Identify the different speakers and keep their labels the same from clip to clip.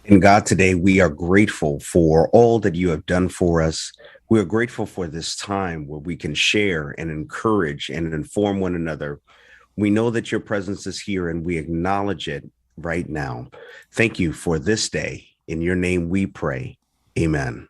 Speaker 1: And God, today we are grateful for all that you have done for us. We are grateful for this time where we can share and encourage and inform one another. We know that your presence is here and we acknowledge it right now. Thank you for this day. In your name we pray. Amen.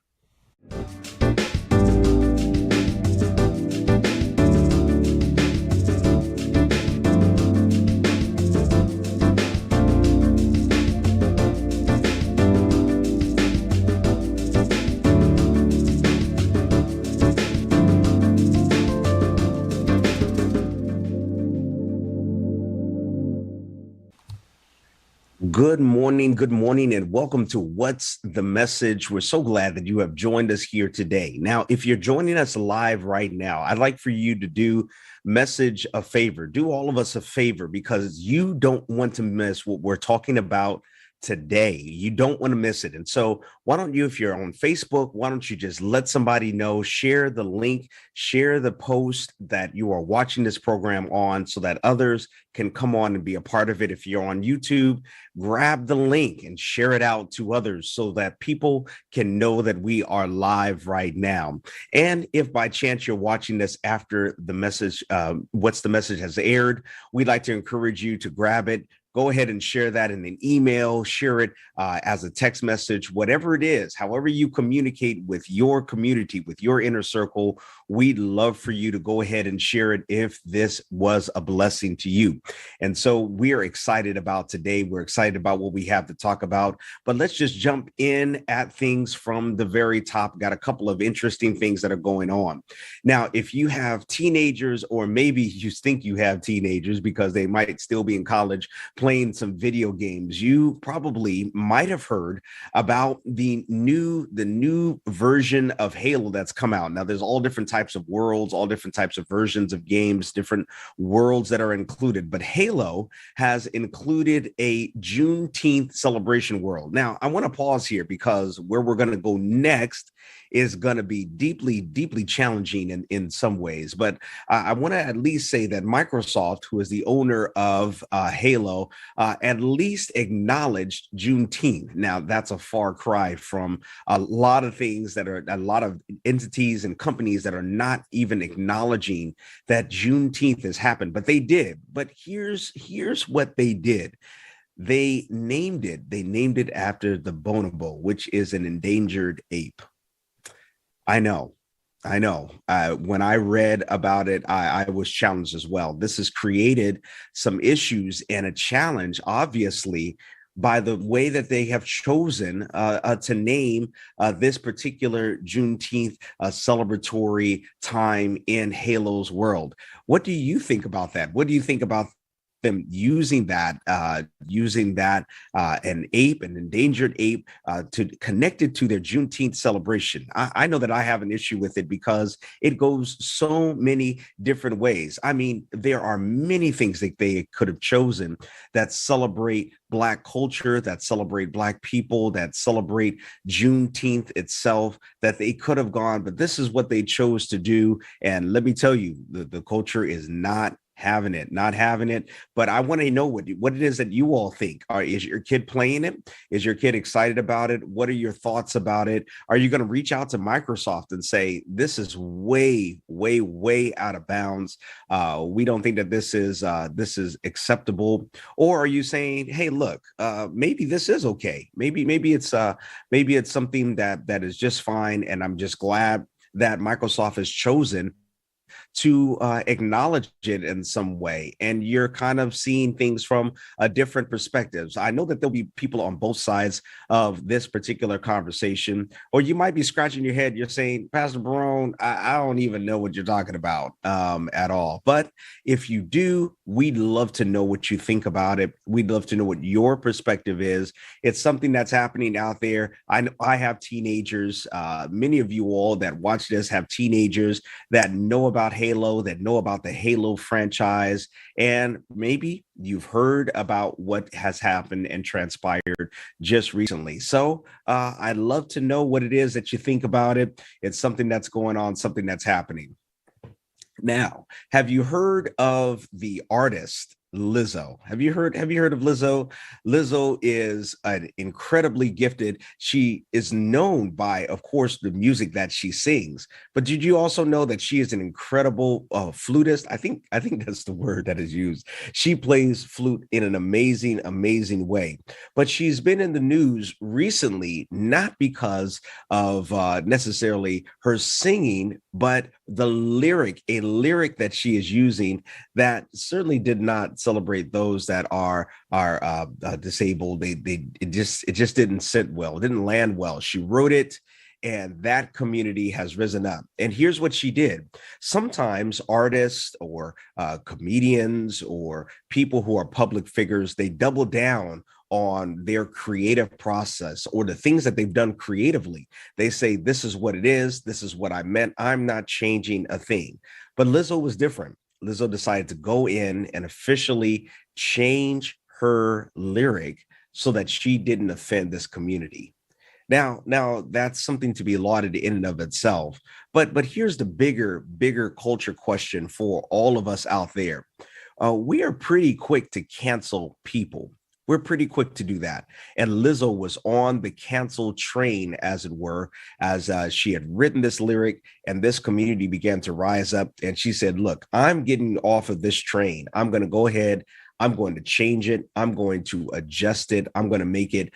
Speaker 1: Good morning, and welcome to What's the Message? We're so glad that you have joined us here today. Now, if you're joining us live right now, I'd like for you to do message a favor, do all of us a favor, because you don't want to miss what we're talking about today. You don't want to miss it. And so, why don't you, if you're on Facebook, why don't you just let somebody know, share the link, share the post that you are watching this program on so that others can come on and be a part of it. If you're on YouTube, grab the link and share it out to others so that people can know that we are live right now. And if by chance you're watching this after the message, What's the Message has aired, we'd like to encourage you to grab it. Go ahead and share that in an email, share it as a text message, whatever it is, however you communicate with your community, with your inner circle. We'd love for you to go ahead and share it if this was a blessing to you. And so we are excited about today. We're excited about what we have to talk about, but let's just jump in at things from the very top. Got a couple of interesting things that are going on. Now, if you have teenagers, or maybe you think you have teenagers because they might still be in college playing some video games, you probably might have heard about the new version of Halo that's come out. Now, there's all different types of worlds, all different types of versions of games, different worlds that are included, but Halo has included a Juneteenth celebration world. Now, I want to pause here because where we're going to go next is going to be deeply, deeply challenging in some ways. But I want to at least say that Microsoft, who is the owner of Halo, at least acknowledged Juneteenth. Now, that's a far cry from a lot of things that are a lot of entities and companies that are not even acknowledging that Juneteenth has happened, but they did. But here's what they did. They named it. They named it after the bonobo, which is an endangered ape. I know. I know. When I read about it, I was challenged as well. This has created some issues and a challenge, obviously, by the way that they have chosen to name this particular Juneteenth celebratory time in Halo's world. What do you think about that? What do you think about them using that an ape, an endangered ape, to connect it to their Juneteenth celebration? I know that I have an issue with it because it goes so many different ways. I mean, there are many things that they could have chosen that celebrate Black culture, that celebrate Black people, that celebrate Juneteenth itself, that they could have gone, but this is what they chose to do. And let me tell you, the culture is not having it. But I want to know what it is that you all think. Is your kid playing it? Is your kid excited about it? What are your thoughts about it? Are you going to reach out to Microsoft and say this is way, way, way out of bounds? We don't think that this is acceptable. Or are you saying, hey, look, maybe this is okay. Maybe it's something that is just fine, and I'm just glad that Microsoft has chosen to acknowledge it in some way, and you're kind of seeing things from a different perspectives. I know that there'll be people on both sides of this particular conversation, or you might be scratching your head. You're saying, Pastor Barone, I don't even know what you're talking about at all. But if you do, we'd love to know what you think about it. We'd love to know what your perspective is. It's something that's happening out there. I have teenagers. Many of you all that watch this have teenagers that know about Halo, that know about the Halo franchise, and maybe you've heard about what has happened and transpired just recently. So I'd love to know what it is that you think about it. It's something that's going on, something that's happening. Now, have you heard of the artist Lizzo. Have you heard of Lizzo? Lizzo is an incredibly gifted. She is known by, of course, the music that she sings. But did you also know that she is an incredible flutist? I think that's the word that is used. She plays flute in an amazing, amazing way. But she's been in the news recently, not because of necessarily her singing, but a lyric that she is using that certainly did not celebrate those that are disabled. It just didn't sit well. It didn't land well. She wrote it, and that community has risen up. And here's what she did. Sometimes artists or comedians or people who are public figures, they double down on their creative process or the things that they've done creatively. They say, this is what it is. This is what I meant. I'm not changing a thing. But Lizzo was different. Lizzo decided to go in and officially change her lyric so that she didn't offend this community. Now that's something to be lauded in and of itself. But here's the bigger culture question for all of us out there. We are pretty quick to cancel people. We're pretty quick to do that. And Lizzo was on the cancel train, as it were, as she had written this lyric, and this community began to rise up. And she said, look, I'm getting off of this train. I'm going to go ahead. I'm going to change it. I'm going to adjust it. I'm going to make it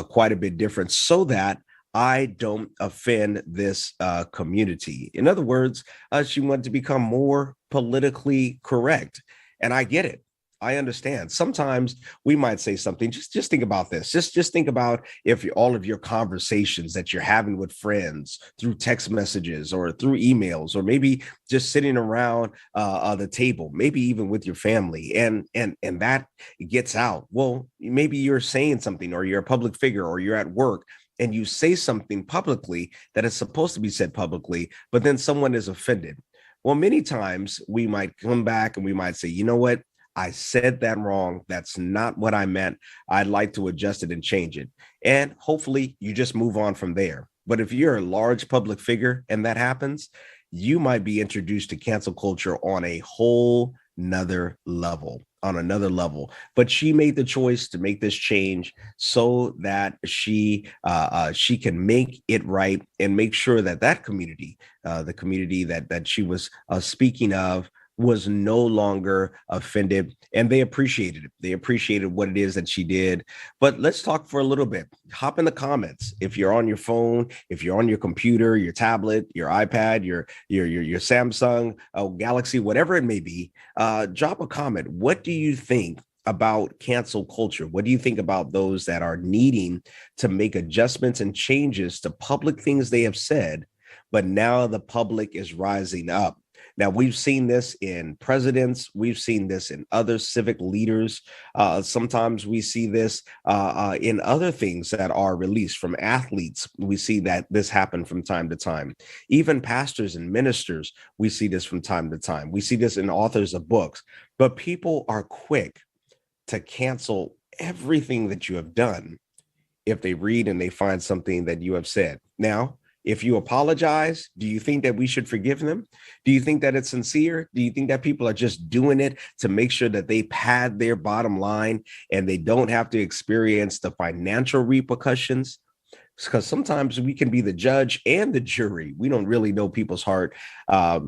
Speaker 1: quite a bit different so that I don't offend this community. In other words, she wanted to become more politically correct. And I get it. I understand. Sometimes we might say something. Just think about this. Just think about if all of your conversations that you're having with friends through text messages or through emails, or maybe just sitting around the table, maybe even with your family, and that gets out. Well, maybe you're saying something, or you're a public figure, or you're at work, and you say something publicly that is supposed to be said publicly, but then someone is offended. Well, many times we might come back and we might say, you know what? I said that wrong. That's not what I meant. I'd like to adjust it and change it. And hopefully you just move on from there. But if you're a large public figure and that happens, you might be introduced to cancel culture on a whole nother level. On another level. But she made the choice to make this change so that she can make it right and make sure that that community, the community that she was speaking of, was no longer offended, and they appreciated it. They appreciated what it is that she did. But let's talk for a little bit. Hop in the comments. If you're on your phone, if you're on your computer, your tablet, your iPad, your Samsung, Galaxy, whatever it may be, drop a comment. What do you think about cancel culture? What do you think about those that are needing to make adjustments and changes to public things they have said, but now the public is rising up? Now, we've seen this in presidents. We've seen this in other civic leaders. Sometimes we see this in other things that are released from athletes. We see that this happen from time to time. Even pastors and ministers, we see this from time to time. We see this in authors of books. But people are quick to cancel everything that you have done if they read and they find something that you have said. Now, if you apologize, do you think that we should forgive them? Do you think that it's sincere? Do you think that people are just doing it to make sure that they pad their bottom line and they don't have to experience the financial repercussions? Because sometimes we can be the judge and the jury. We don't really know people's heart.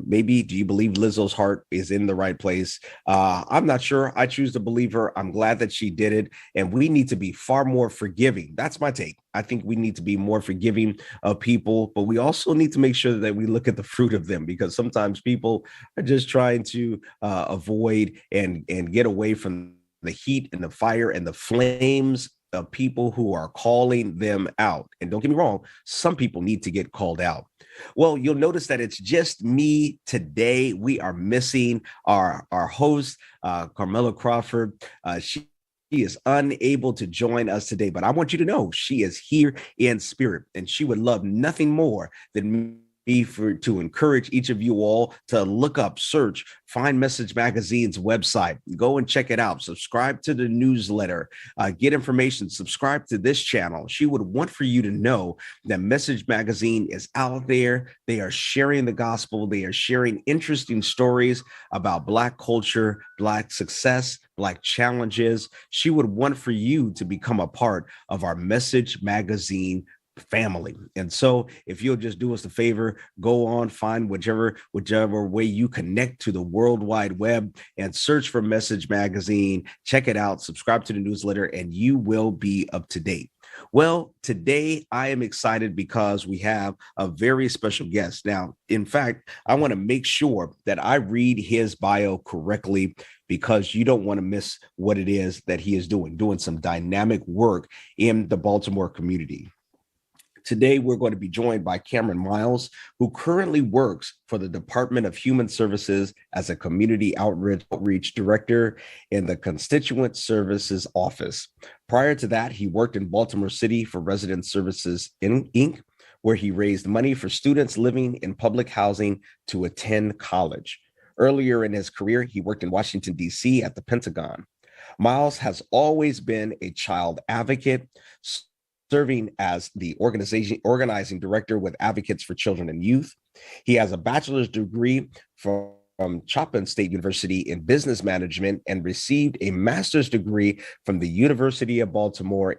Speaker 1: Maybe, do you believe Lizzo's heart is in the right place? I'm not sure. I choose to believe her. I'm glad that she did it. And we need to be far more forgiving. That's my take. I think we need to be more forgiving of people, but we also need to make sure that we look at the fruit of them, because sometimes people are just trying to avoid and get away from the heat and the fire and the flames of people who are calling them out. And don't get me wrong, some people need to get called out. Well, you'll notice that it's just me today. We are missing our host, Carmela Crawford. She is unable to join us today, but I want you to know she is here in spirit, and she would love nothing more than to encourage each of you all to look up, search, find Message Magazine's website, go and check it out, subscribe to the newsletter, get information, subscribe to this channel. She would want for you to know that Message Magazine is out there. They are sharing the gospel. They are sharing interesting stories about Black culture, Black success, Black challenges. She would want for you to become a part of our Message Magazine family. And so if you'll just do us a favor, go on, find whichever way you connect to the World Wide Web and search for Message Magazine, check it out, subscribe to the newsletter, and you will be up to date. Well, today I am excited because we have a very special guest. Now, in fact, I want to make sure that I read his bio correctly because you don't want to miss what it is that he is doing some dynamic work in the Baltimore community. Today, we're going to be joined by Cameron Miles, who currently works for the Department of Human Services as a Community Outreach Director in the Constituent Services Office. Prior to that, he worked in Baltimore City for Resident Services Inc., where he raised money for students living in public housing to attend college. Earlier in his career, he worked in Washington, D.C. at the Pentagon. Miles has always been a child advocate, serving as the organizing director with Advocates for Children and Youth. He has a bachelor's degree from Chapin State University in business management and received a master's degree from the University of Baltimore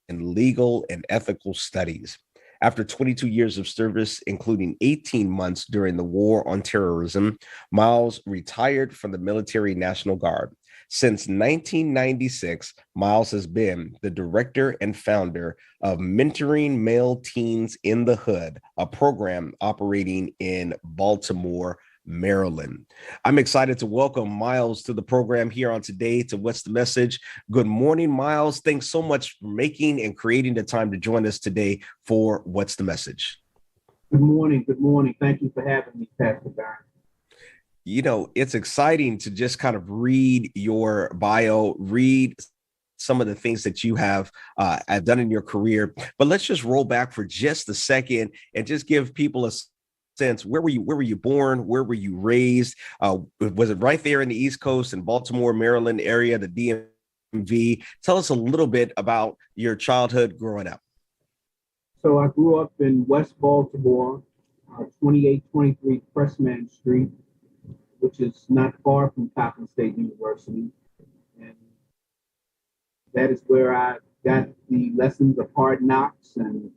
Speaker 1: in legal and ethical studies. After 22 years of service, including 18 months during the War on Terrorism, Miles retired from the Military National Guard. Since 1996, Miles has been the director and founder of Mentoring Male Teens in the Hood, a program operating in Baltimore, Maryland. I'm excited to welcome Miles to the program here on today to What's the Message. Good morning, Miles. Thanks so much for making and creating the time to join us today for What's the Message.
Speaker 2: Good morning. Good morning. Thank you for having me, Pastor Darren.
Speaker 1: You know, it's exciting to just kind of read your bio, read some of the things that you have done in your career. But let's just roll back for just a second and just give people a sense. Where were you born? Where were you raised? Was it right there in the East Coast in Baltimore, Maryland area, the DMV? Tell us a little bit about your childhood growing up.
Speaker 2: So I grew up in West Baltimore, 2823 Pressman Street, which is not far from Chapin State University. And that is where I got the lessons of hard knocks and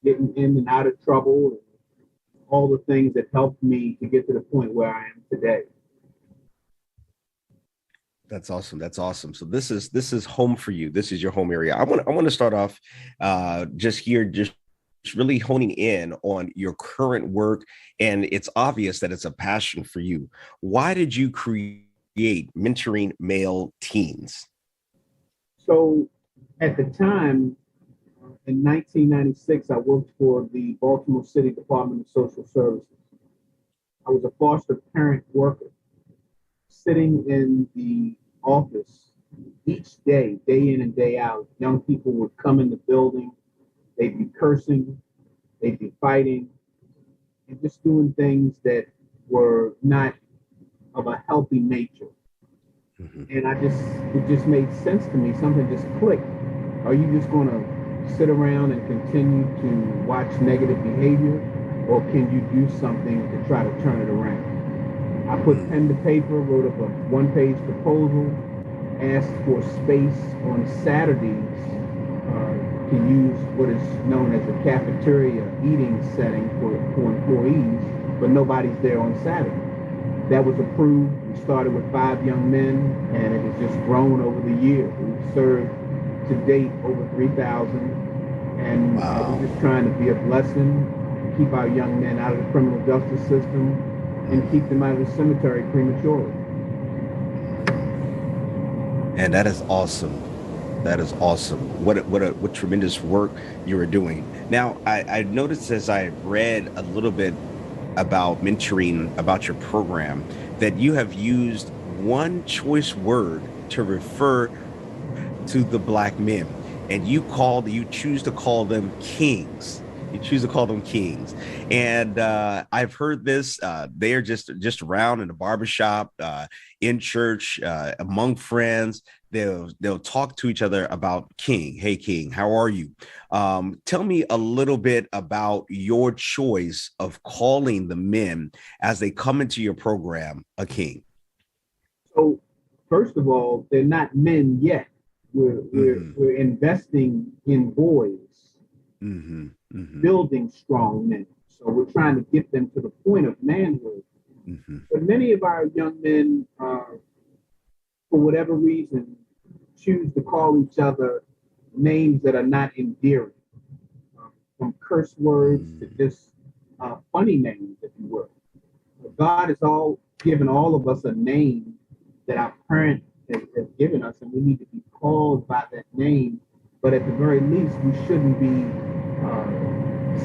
Speaker 2: getting in and out of trouble, and all the things that helped me to get to the point where I am today.
Speaker 1: That's awesome. That's awesome. So this is home for you. This is your home area. I want to start off just really honing in on your current work, and it's obvious that it's a passion for you. Why did you create Mentoring Male Teens?
Speaker 2: So at the time, in 1996, I worked for the Baltimore City Department of Social Services. I was a foster parent worker, sitting in the office each day in and day out. Young people would come in the building. They'd be cursing, they'd be fighting, and just doing things that were not of a healthy nature. Mm-hmm. And it just made sense to me. Something just clicked. Are you just going to sit around and continue to watch negative behavior, or can you do something to try to turn it around? I put pen to paper, wrote up a one-page proposal, asked for space on Saturdays to use what is known as a cafeteria eating setting for employees, but nobody's there on Saturday. That was approved. We started with 5 young men, and it has just grown over the years. We've served to date over 3,000, and wow. We're just trying to be a blessing, keep our young men out of the criminal justice system, and keep them out of the cemetery prematurely.
Speaker 1: And that is awesome. That is awesome. What tremendous work you are doing. Now, I noticed as I read a little bit about mentoring, about your program, that you have used one choice word to refer to the Black men, and you choose to call them kings. You choose to call them kings. And I've heard this. They are just around in a barbershop, in church, among friends. They'll talk to each other about King. Hey, King, how are you? Tell me a little bit about your choice of calling the men as they come into your program a king.
Speaker 2: So First of all, they're not men yet. We're investing in boys, building strong men. So we're trying to get them to the point of manhood. But many of our young men, for whatever reason, choose to call each other names that are not endearing, from curse words to just funny names, if you will. God has all given all of us a name that our parent has given us, and we need to be called by that name. But at the very least, we shouldn't be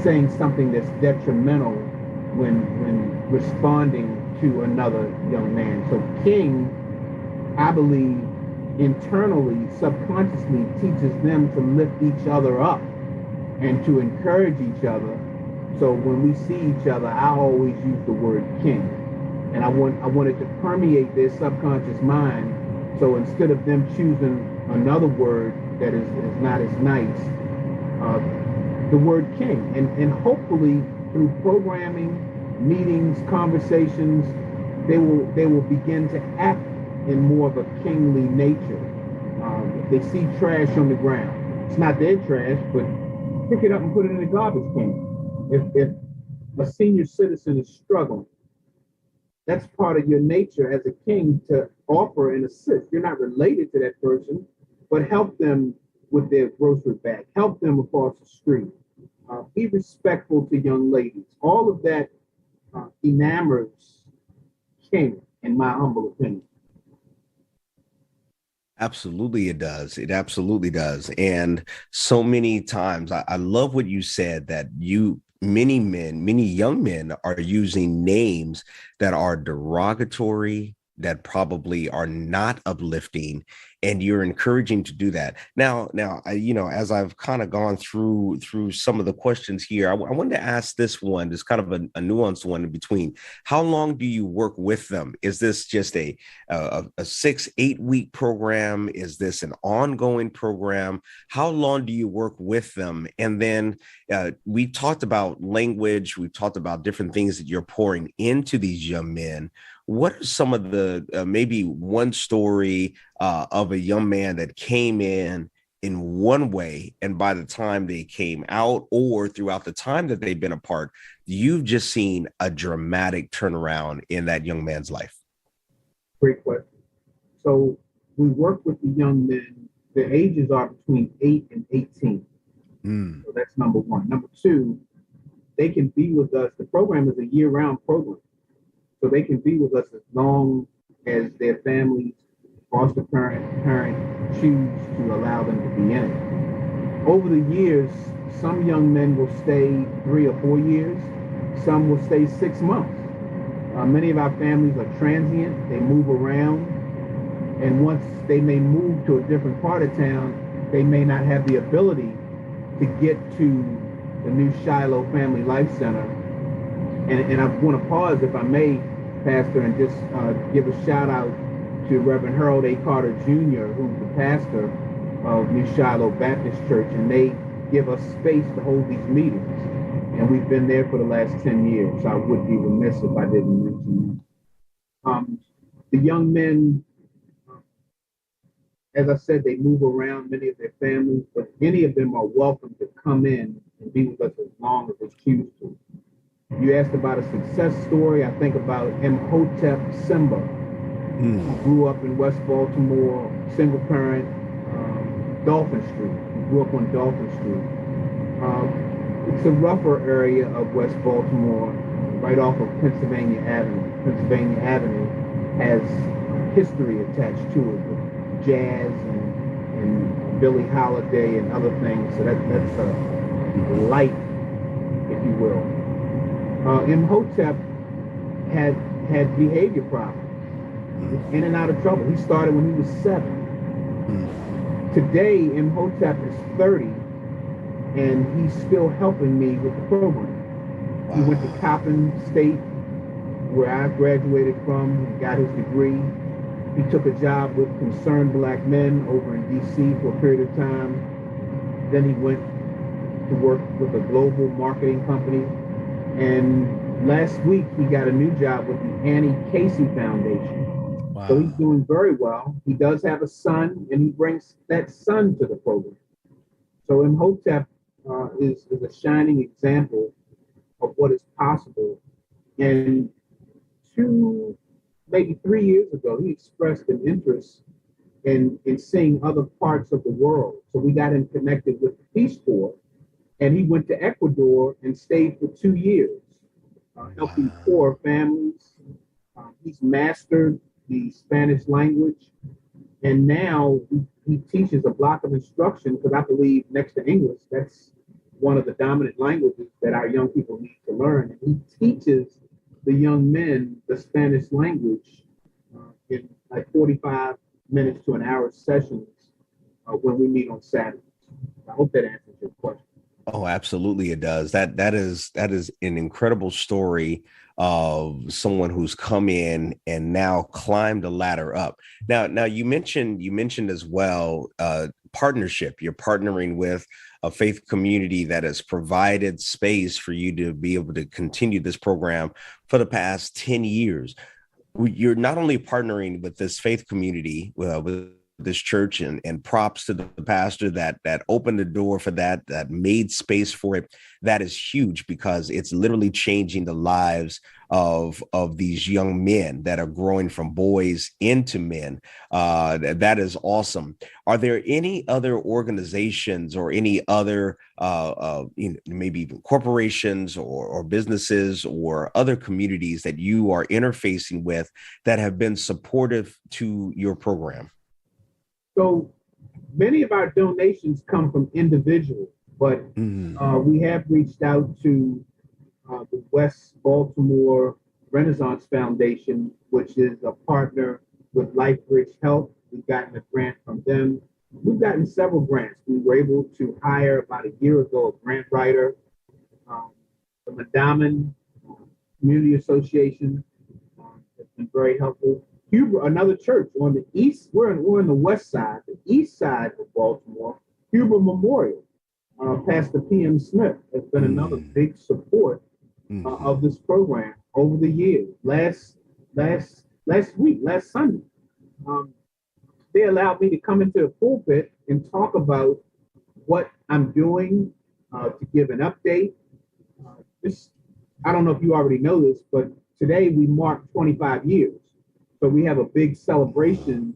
Speaker 2: saying something that's detrimental when responding to another young man. So King, I believe, internally, subconsciously teaches them to lift each other up and to encourage each other. So when we see each other, I always use the word king. And I wanted to permeate their subconscious mind. So instead of them choosing another word that is not as nice, the word king. And hopefully through programming, meetings, conversations, they will begin to act in more of a kingly nature. If they see trash on the ground, it's not their trash, but pick it up and put it in the garbage can. If a senior citizen is struggling, that's part of your nature as a king to offer and assist. You're not related to that person, but help them with their grocery bag, help them across the street. Be respectful to young ladies. All of that enamors king, in my humble opinion.
Speaker 1: Absolutely, it does. It absolutely does. And so many times, I love what you said that many men, many young men are using names that are derogatory, that probably are not uplifting, and you're encouraging to do that. Now, as I've kind of gone through some of the questions here, I wanted to ask this one, just kind of a nuanced one in between. How long do you work with them? Is this just a 6-8 week program? Is this an ongoing program? How long do you work with them? And then we talked about language. We talked about different things that you're pouring into these young men. What are some of the maybe one story of a young man that came in one way, and by the time they came out or throughout the time that they've been apart, you've just seen a dramatic turnaround in that young man's life?
Speaker 2: Great question. So we work with the young men. The ages are between 8 and 18. So that's number one. Number two, they can be with us. The program is a year-round program. So they can be with us as long as their families, foster parent choose to allow them to be in it. Over the years, some young men will stay 3 or 4 years. Some will stay 6 months. Many of our families are transient. They move around. And once they may move to a different part of town, they may not have the ability to get to the new Shiloh Family Life Center. And I want to pause, if I may, Pastor, and just give a shout out to Reverend Harold A. Carter Jr., who's the pastor of New Shiloh Baptist Church, and they give us space to hold these meetings. And we've been there for the last 10 years. So I would be remiss if I didn't mention that. The young men, as I said, they move around, many of their families, but many of them are welcome to come in and be with us as long as they choose to. You asked about a success story. I think about Imhotep Simba, who grew up in West Baltimore, single parent, Dolphin Street. He grew up on Dolphin Street. It's a rougher area of West Baltimore, right off of Pennsylvania Avenue. Pennsylvania Avenue has history attached to it, with jazz and Billie Holiday and other things. So that's a light, if you will. Imhotep had behavior problems, in and out of trouble. He started when he was 7. Today, Imhotep is 30, and he's still helping me with the program. He went to Coppin State, where I graduated from, and got his degree. He took a job with Concerned Black Men over in D.C. for a period of time. Then he went to work with a global marketing company. And last week, he got a new job with the Annie Casey Foundation. So he's
Speaker 1: Wow.
Speaker 2: doing very well. He does have a son, and he brings that son to the program. So Imhotep is a shining example of what is possible. And two, maybe 3 years ago, he expressed an interest in seeing other parts of the world. So we got him connected with the Peace Corps, and he went to Ecuador and stayed for 2 years, helping
Speaker 1: Wow.
Speaker 2: poor families. He's mastered the Spanish language, and now he teaches a block of instruction because I believe next to English, that's one of the dominant languages that our young people need to learn. And he teaches the young men the Spanish language in like 45 minutes to an hour sessions when we meet on Saturdays. I hope that answers your question.
Speaker 1: Oh, absolutely it does. That is an incredible story of someone who's come in and now climbed a ladder up. Now you mentioned as well partnership. You're partnering with a faith community that has provided space for you to be able to continue this program for the past 10 years. You're not only partnering with this faith community with this church, and props to the pastor that opened the door for that made space for it. That is huge because it's literally changing the lives of these young men that are growing from boys into men. That is awesome. Are there any other organizations or any other maybe even corporations or businesses or other communities that you are interfacing with that have been supportive to your program?
Speaker 2: So many of our donations come from individuals, but
Speaker 1: Mm,
Speaker 2: we have reached out to the West Baltimore Renaissance Foundation, which is a partner with LifeBridge Health. We've gotten a grant from them. We've gotten several grants. We were able to hire about a year ago a grant writer, um, the Madaman Community Association has been very helpful. Huber, another church on the east, we're on the west side, the east side of Baltimore. Huber Memorial, Pastor P.M. Smith has been another
Speaker 1: mm,
Speaker 2: big support of
Speaker 1: mhm.
Speaker 2: this program over the years. Last week, last Sunday, um, they allowed me to come into the pulpit and talk about what I'm doing to give an update. This, I don't know if you already know this, but today we mark 25 years. So we have a big
Speaker 1: Wow.
Speaker 2: celebration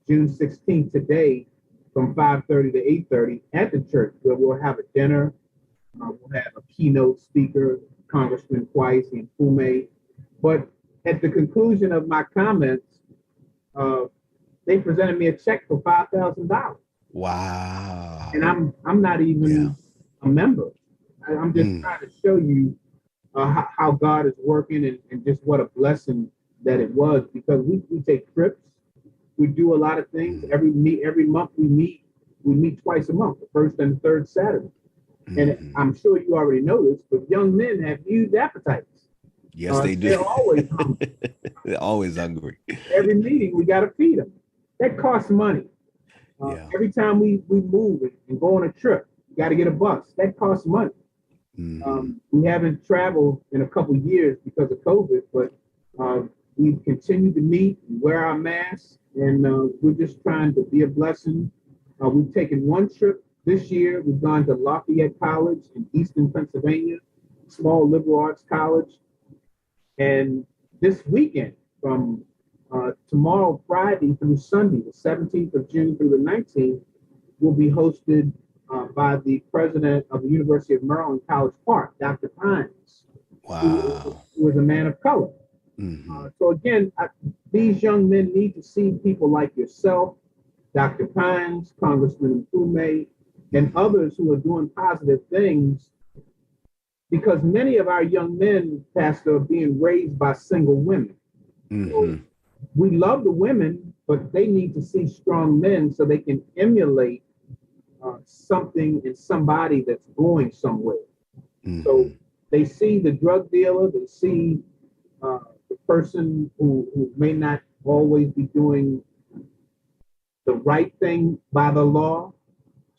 Speaker 2: June 16th today from 5:30 to 8:30 at the church where we'll have a dinner. We'll have a keynote speaker, Congressman Twice and Fume. But at the conclusion of my comments, uh, they presented me a check for $5,000, and
Speaker 1: Wow.
Speaker 2: I'm not
Speaker 1: Yeah.
Speaker 2: even a member. I'm just
Speaker 1: Mm,
Speaker 2: trying to show you how God is working and just what a blessing that it was because we take trips, we do a lot of things.
Speaker 1: mm,
Speaker 2: Every month we meet twice a month, the first and third Saturday. And
Speaker 1: mhm.
Speaker 2: I'm sure you already know this, but young men have huge appetites.
Speaker 1: Yes, they do.
Speaker 2: They're always hungry.
Speaker 1: They're always hungry.
Speaker 2: Every meeting we got to feed them. That costs money.
Speaker 1: Yeah.
Speaker 2: Every time we move and go on a trip, you got to get a bus. That costs money.
Speaker 1: Hmm.
Speaker 2: We haven't traveled in a couple of years because of COVID, but we've continued to meet and wear our masks, and we're just trying to be a blessing. We've taken one trip this year. We've gone to Lafayette College in Eastern Pennsylvania, small liberal arts college, and this weekend from tomorrow, Friday through Sunday, the 17th of June through the 19th, will be hosted by the president of the University of Maryland College Park, Dr. Pines,
Speaker 1: Wow.
Speaker 2: who is a man of color.
Speaker 1: Hmm.
Speaker 2: So again, these young men need to see people like yourself, Dr. Pines, Congressman Mfume, and
Speaker 1: Hmm.
Speaker 2: others who are doing positive things because many of our young men, Pastor, are being raised by single women. So
Speaker 1: Hmm.
Speaker 2: we love the women, but they need to see strong men so they can emulate something in somebody that's going somewhere. So
Speaker 1: Hmm.
Speaker 2: they see the drug dealer, they see uh, the person who may not always be doing the right thing by the law.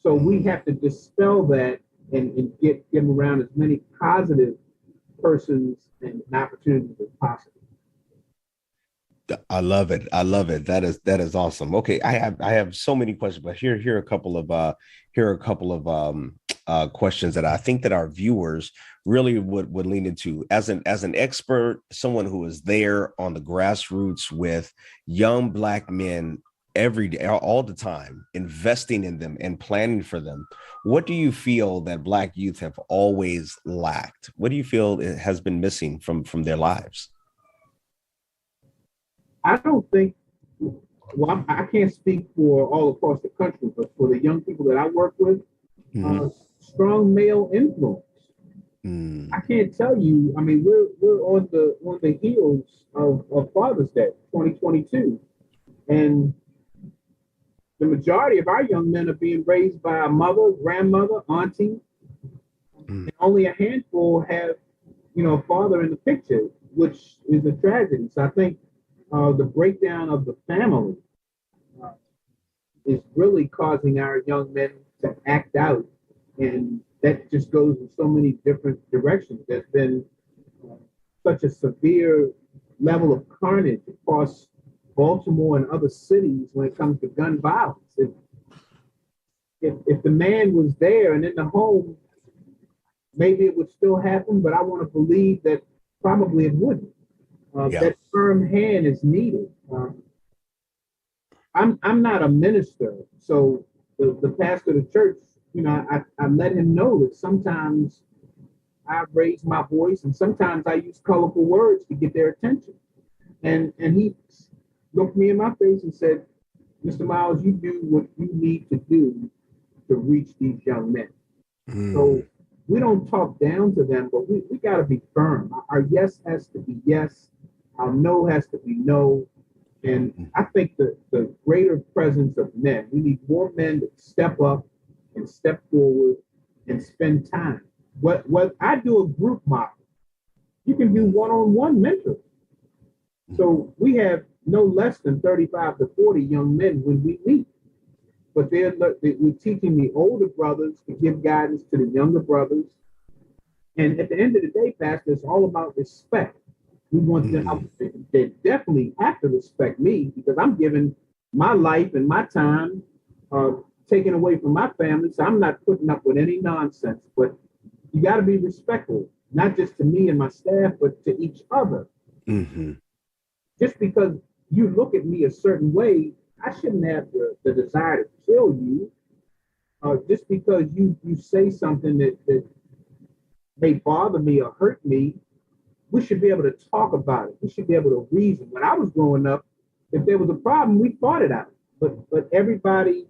Speaker 2: So we
Speaker 1: Hmm.
Speaker 2: have to dispel that and get them around as many positive persons and opportunities as possible.
Speaker 1: I love it. I love it. That is awesome. Okay, I have so many questions, but here are a couple of questions that I think that our viewers really would lean into as an expert, someone who is there on the grassroots with young Black men every day, all the time, investing in them and planning for them. What do you feel that Black youth have always lacked? What do you feel it has been missing from their lives?
Speaker 2: I don't think, well, I can't speak for all across the country, but for the young people that I work with,
Speaker 1: Mm-hmm.
Speaker 2: uh, strong male influence. I
Speaker 1: Mm,
Speaker 2: can't tell you. I mean, we're on the heels of Father's Day, 2022, and the majority of our young men are being raised by a mother, grandmother, auntie,
Speaker 1: mm,
Speaker 2: and only a handful have, a father in the picture, which is a tragedy. So I think the breakdown of the family uh, is really causing our young men to act out, and that just goes in so many different directions. There's been uh, such a severe level of carnage across Baltimore and other cities when it comes to gun violence. If the man was there and in the home, maybe it would still happen, but I want to believe that probably it wouldn't.
Speaker 1: yeah.
Speaker 2: That firm hand is needed. I'm not a minister, so the pastor of the church, I let him know that sometimes I raise my voice and sometimes I use colorful words to get their attention. And he looked me in my face and said, Mr. Miles, you do what you need to do to reach these young men. So
Speaker 1: Mm,
Speaker 2: we don't talk down to them, but we got to be firm. Our yes has to be yes. Our no has to be no. And
Speaker 1: mhm.
Speaker 2: I think the greater presence of men, we need more men to step up and step forward and spend time. What I do a group model, you can do one-on-one mentoring. So we have no less than 35 to 40 young men when we meet. But we're teaching the older brothers to give guidance to the younger brothers. And at the end of the day, Pastor, it's all about respect. We want them,
Speaker 1: Mm,
Speaker 2: they definitely have to respect me because I'm giving my life and my time uh, taken away from my family. So I'm not putting up with any nonsense. But you got to be respectful, not just to me and my staff, but to each other.
Speaker 1: mhm,
Speaker 2: Just because you look at me a certain way, I shouldn't have the desire to kill you. Just because you say something that may bother me or hurt me, we should be able to talk about it. We should be able to reason. When I was growing up, if there was a problem, we fought it out. But everybody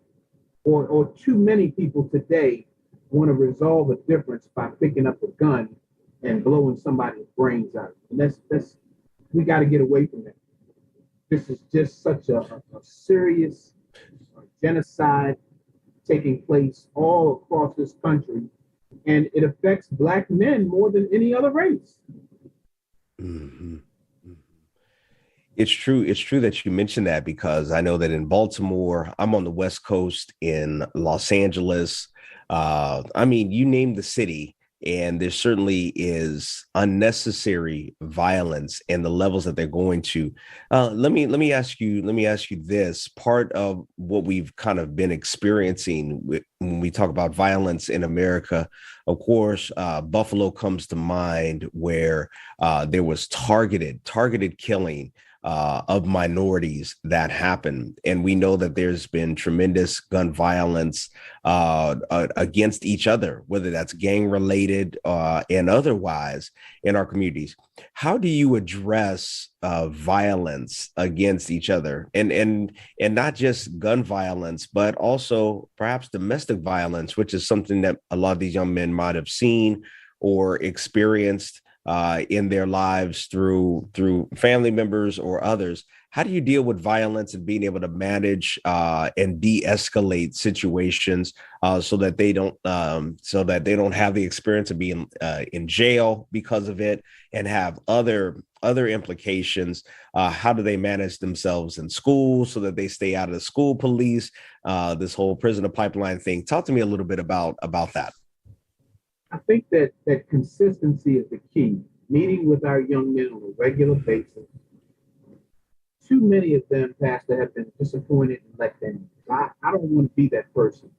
Speaker 2: or too many people today want to resolve a difference by picking up a gun and blowing somebody's brains out. And that's we got to get away from that. This is just such a serious genocide taking place all across this country, and it affects Black men more than any other race.
Speaker 1: mhm, mhm. It's true. It's true that you mentioned that because I know that in Baltimore, I'm on the West Coast in Los Angeles. I mean, you name the city, and there certainly is unnecessary violence and the levels that they're going to. Let me ask you this. Part of what we've kind of been experiencing when we talk about violence in America, of course, Buffalo comes to mind, where there was targeted killing of minorities that happen. And we know that there's been tremendous gun violence against each other, whether that's gang related and otherwise in our communities. How do you address violence against each other, and not just gun violence, but also perhaps domestic violence, which is something that a lot of these young men might have seen or experienced in their lives through family members or others? How do you deal with violence and being able to manage and de-escalate situations so that they don't have the experience of being in jail because of it and have other implications? How do they manage themselves in school so that they stay out of the school police? This whole prisoner pipeline thing. Talk to me a little bit about that.
Speaker 2: I think that consistency is the key. Meeting with our young men on a regular
Speaker 1: Mhm.
Speaker 2: basis, too many of them, Pastor, have been disappointed and let down. I don't want to be that person.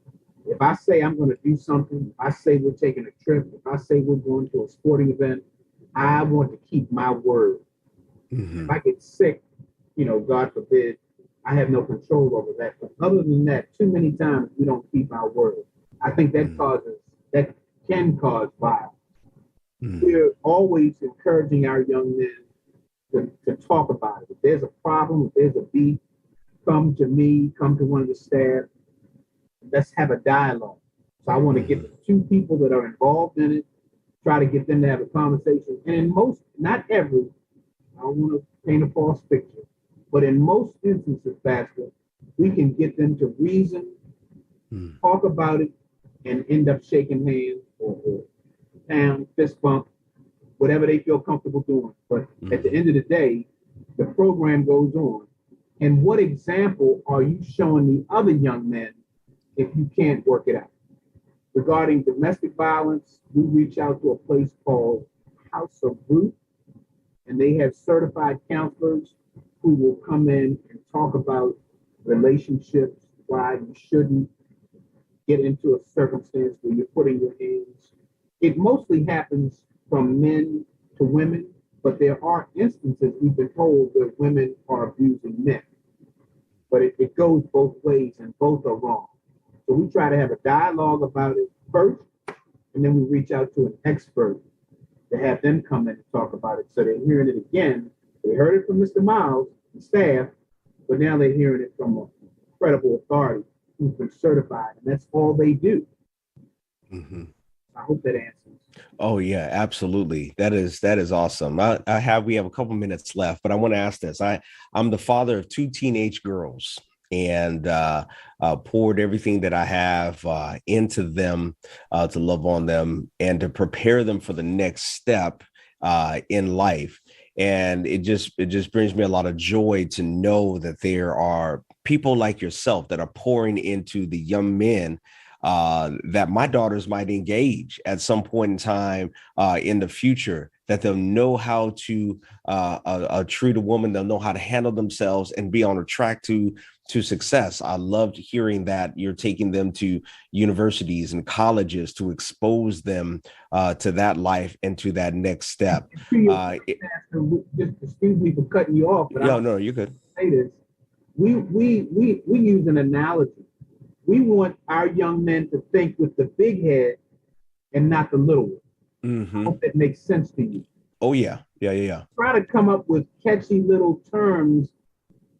Speaker 2: If I say I'm going to do something, if I say we're taking a trip, if I say we're going to a sporting event, I want to keep my word. If I get sick, God forbid, I have no control over that. But other than that, too many times we don't keep our word. I think that can cause violence. We're always encouraging our young men to talk about it. If there's a problem, if there's a beef, come to me, come to one of the staff. Let's have a dialogue. So I want to get the two people that are involved in it, try to get them to have a conversation. And in most, not every, I don't want to paint a false picture, but in most instances, Pastor, we can get them to reason, talk about it, and end up shaking hands or pound, fist bump, whatever they feel comfortable doing. But at the end of the day, the program goes on. And what example are you showing the other young men if you can't work it out? Regarding domestic violence, we reach out to a place called House of Root, and they have certified counselors who will come in and talk about relationships, why you shouldn't get into a circumstance where you're putting your hands. It mostly happens from men to women, but there are instances we've been told where women are abusing men. But it goes both ways, and both are wrong. So we try to have a dialogue about it first, and then we reach out to an expert to have them come in and talk about it. So they're hearing it again. They heard it from Mr. Miles and staff, but now they're hearing it from a credible authority who's been certified, and that's all they do. I hope that answers.
Speaker 1: Oh yeah, absolutely. That is awesome. We have a couple minutes left, but I want to ask this. I'm the father of two teenage girls, and poured everything that I have into them to love on them and to prepare them for the next step in life. And it just brings me a lot of joy to know that there are people like yourself that are pouring into the young men that my daughters might engage at some point in time in the future, that they'll know how to treat a woman, they'll know how to handle themselves and be on a track to success. I loved hearing that you're taking them to universities and colleges to expose them to that life and to that next step.
Speaker 2: Excuse me for cutting you off, but
Speaker 1: no, you could
Speaker 2: say this. We use an analogy. We want our young men to think with the big head and not the little one. I hope that makes sense to you.
Speaker 1: Oh, yeah.
Speaker 2: Try to come up with catchy little terms,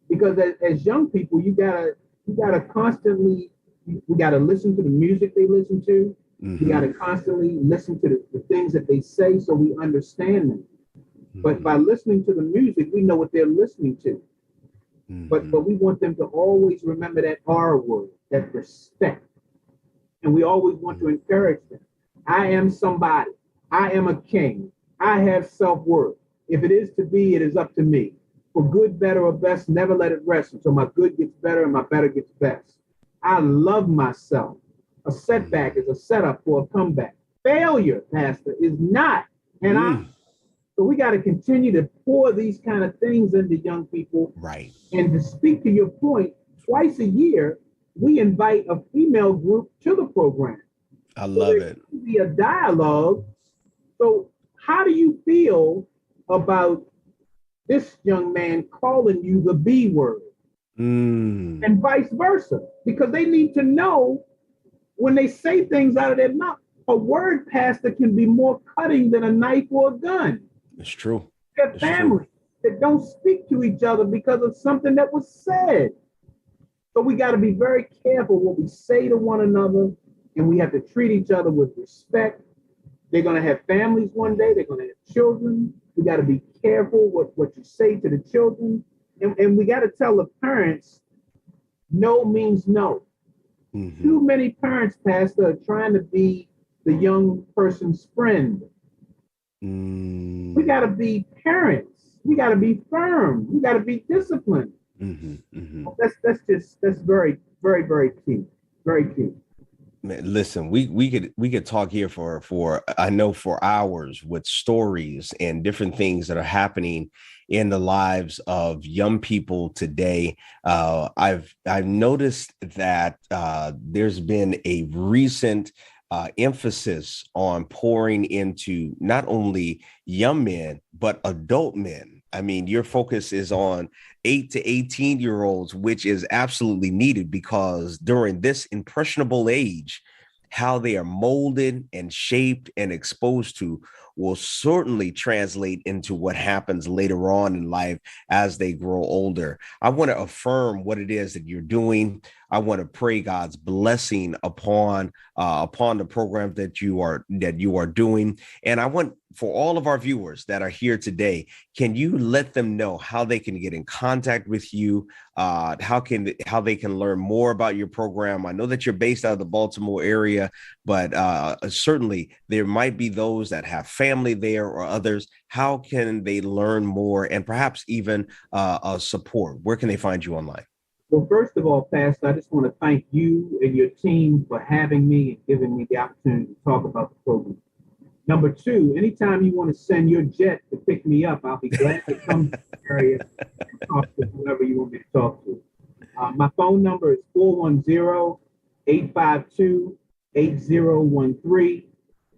Speaker 2: because as young people, you gotta constantly, we gotta listen to the music they listen to. We gotta constantly listen to the things that they say so we understand them. But by listening to the music, we know what they're listening to. But we want them to always remember that R word, that respect. And we always want to encourage them. I am somebody. I am a king. I have self-worth. If it is to be, it is up to me. For good, better, or best, never let it rest until my good gets better and my better gets best. I love myself. A setback is a setup for a comeback. Failure, Pastor, is not. So we got to continue to pour these kind of things into young people.
Speaker 1: Right.
Speaker 2: And to speak to your point, twice a year, we invite a female group to the program.
Speaker 1: I love it.
Speaker 2: Be a dialogue. So how do you feel about this young man calling you the B word? And vice versa, because they need to know when they say things out of their mouth, a word, Pastor, can be more cutting than a knife or a gun.
Speaker 1: It's true.
Speaker 2: Their families that don't speak to each other because of something that was said. So we got to be very careful what we say to one another, and we have to treat each other with respect. They're going to have families one day. They're going to have children. We got to be careful what you say to the children. And we got to tell the parents, no means no. Too many parents, Pastor, are trying to be the young person's friend. We got to be parents. We got to be firm. We got to be disciplined. That's very, very, very key. Very key.
Speaker 1: Man, listen, we could talk here for I know for hours with stories and different things that are happening in the lives of young people today. I've noticed that there's been a recent emphasis on pouring into not only young men but adult men. I mean, your focus is on 8 to 18-year-olds, which is absolutely needed because during this impressionable age, how they are molded and shaped and exposed to will certainly translate into what happens later on in life as they grow older. I want to affirm what it is that you're doing. I want to pray God's blessing upon the program that you are doing. And I want for all of our viewers that are here today, can you let them know how they can get in contact with you? How they can learn more about your program? I know that you're based out of the Baltimore area, but certainly there might be those that have family there or others. How can they learn more and perhaps even support? Where can they find you online?
Speaker 2: Well, first of all, Pastor, I just want to thank you and your team for having me and giving me the opportunity to talk about the program. Number two, anytime you want to send your jet to pick me up, I'll be glad to come to the area and talk to whoever you want me to talk to. My phone number is 410-852-8013.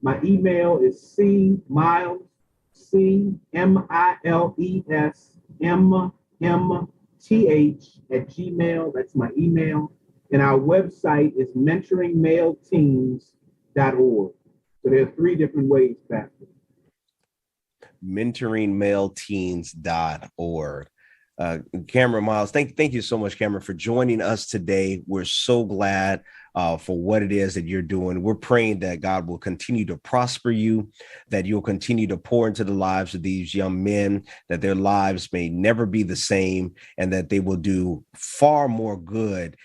Speaker 2: My email is cmiles, CMILESMMTH That's my email. And our website is mentoringmaleteens.org. So there are three different ways, Pastor.
Speaker 1: mentoringmaleteens.org. Cameron Miles, thank you so much, Cameron, for joining us today. We're so glad for what it is that you're doing. We're praying that God will continue to prosper you, that you'll continue to pour into the lives of these young men, that their lives may never be the same, and that they will do far more good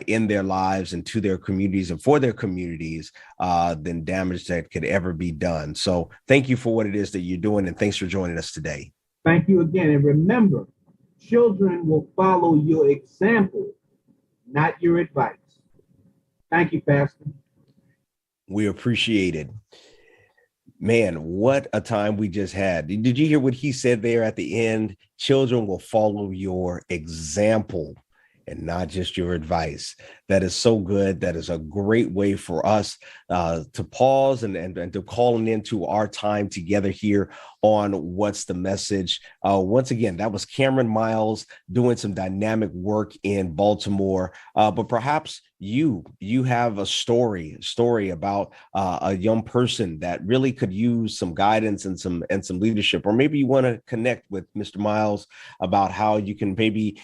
Speaker 1: in their lives and to their communities and for their communities than damage that could ever be done. So thank you for what it is that you're doing, and thanks for joining us today.
Speaker 2: Thank you again. And remember, children will follow your example, not your advice. Thank you, Pastor.
Speaker 1: We appreciate it. Man, what a time we just had. Did you hear what he said there at the end? Children will follow your example and not just your advice. That is so good. That is a great way for us to pause and to calling into our time together here on What's the Message. Once again, that was Cameron Miles doing some dynamic work in Baltimore. But perhaps you have a story about a young person that really could use some guidance and some leadership, or maybe you want to connect with Mr. Miles about how you can maybe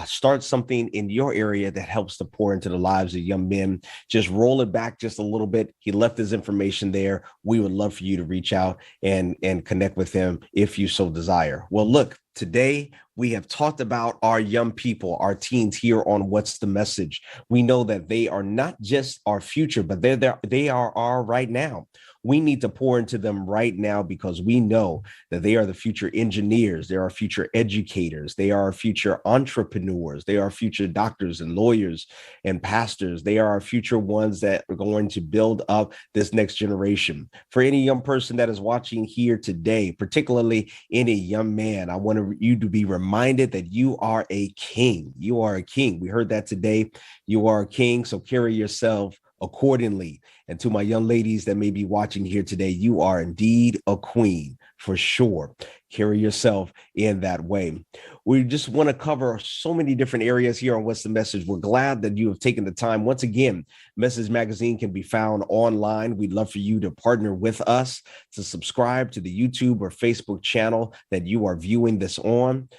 Speaker 1: start something in your area that helps to pour into the lives of young men. Just roll it back just a little bit. He left his information there. We would love for you to reach out and connect with him if you so desire. Well, look, today we have talked about our young people, our teens here on What's the Message. We know that they are not just our future, but they are our right now. We need to pour into them right now because we know that they are the future engineers. They are future educators. They are future entrepreneurs. They are future doctors and lawyers and pastors. They are our future ones that are going to build up this next generation. For any young person that is watching here today, particularly any young man, I want you to be reminded that you are a king. You are a king. We heard that today. You are a king, so carry yourself accordingly. And to my young ladies that may be watching here today, you are indeed a queen for sure. Carry yourself in that way. We just want to cover so many different areas here on What's the Message. We're glad that you have taken the time. Once again, Message Magazine can be found online. We'd love for you to partner with us to subscribe to the YouTube or Facebook channel that you are viewing this on.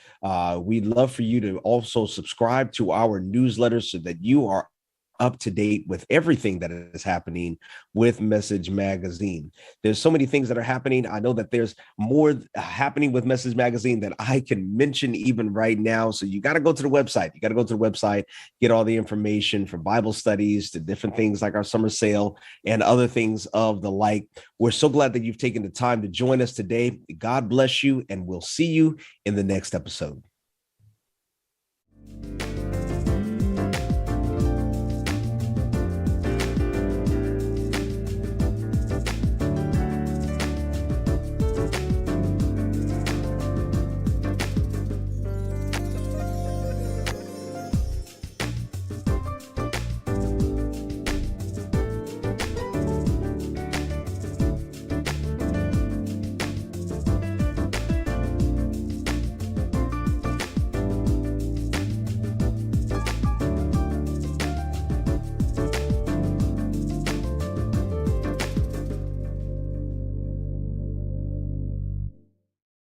Speaker 1: We'd love for you to also subscribe to our newsletter so that you are up to date with everything that is happening with Message Magazine. There's so many things that are happening. I know that there's more happening with Message Magazine that I can mention even right now. So you got to go to the website. You got to go to the website, get all the information from Bible studies to different things like our summer sale and other things of the like. We're so glad that you've taken the time to join us today. God bless you, and we'll see you in the next episode.